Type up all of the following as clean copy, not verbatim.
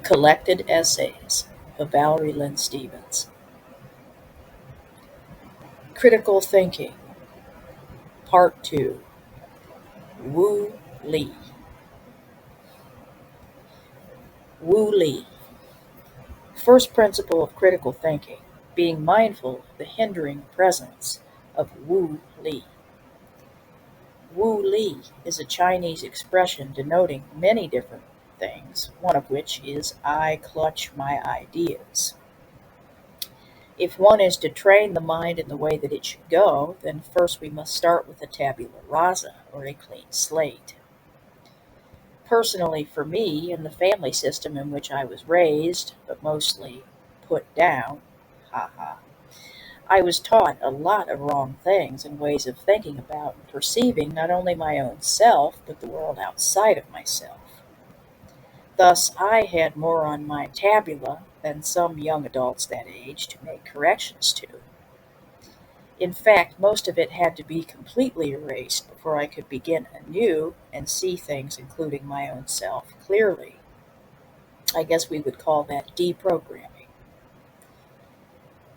Collected Essays of Valerie Lynn Stevens. Critical Thinking, Part 2. Wu Li. Wu Li. First principle of critical thinking, being mindful of the hindering presence of Wu Li. Wu Li is a Chinese expression denoting many different things, one of which is I clutch my ideas. If one is to train the mind in the way that it should go, then first we must start with a tabula rasa, or a clean slate. Personally, for me, in the family system in which I was raised, but mostly put down, I was taught a lot of wrong things and ways of thinking about and perceiving not only my own self, but the world outside of myself. Thus, I had more on my tabula than some young adults that age to make corrections to. In fact, most of it had to be completely erased before I could begin anew and see things, including my own self, clearly. I guess we would call that deprogramming.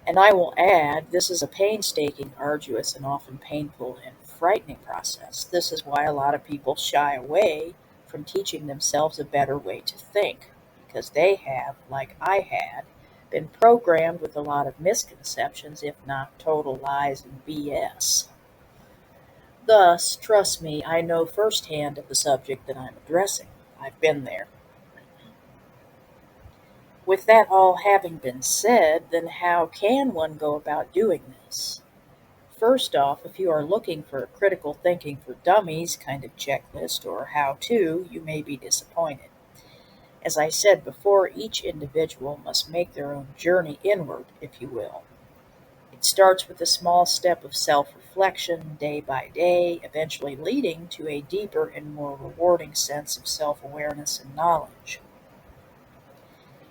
And I will add, this is a painstaking, arduous, and often painful and frightening process. This is why a lot of people shy away from teaching themselves a better way to think, because they have, like I had, been programmed with a lot of misconceptions, if not total lies and BS. Thus, trust me, I know firsthand of the subject that I'm addressing. I've been there. With that all having been said, then how can one go about doing this? First off, if you are looking for a critical thinking for dummies kind of checklist or how-to, you may be disappointed. As I said before, each individual must make their own journey inward, if you will. It starts with a small step of self-reflection, day by day, eventually leading to a deeper and more rewarding sense of self-awareness and knowledge.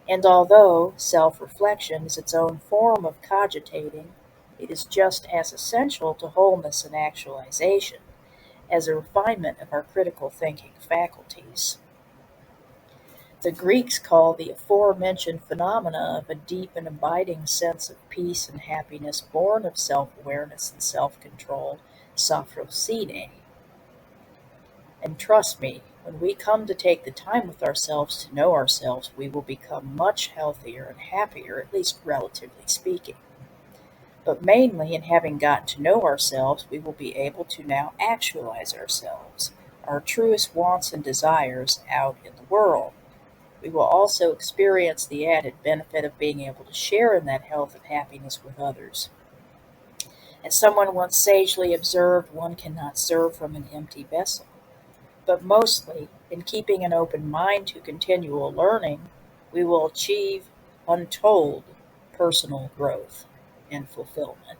And although self-reflection is its own form of cogitating, it is just as essential to wholeness and actualization as a refinement of our critical thinking faculties. The Greeks call the aforementioned phenomena of a deep and abiding sense of peace and happiness born of self-awareness and self-control, sophrosine. And trust me, when we come to take the time with ourselves to know ourselves, we will become much healthier and happier, at least relatively speaking. But mainly in having gotten to know ourselves, we will be able to now actualize ourselves, our truest wants and desires out in the world. We will also experience the added benefit of being able to share in that health and happiness with others. As someone once sagely observed, one cannot serve from an empty vessel. But mostly, in keeping an open mind to continual learning, we will achieve untold personal growth and fulfillment.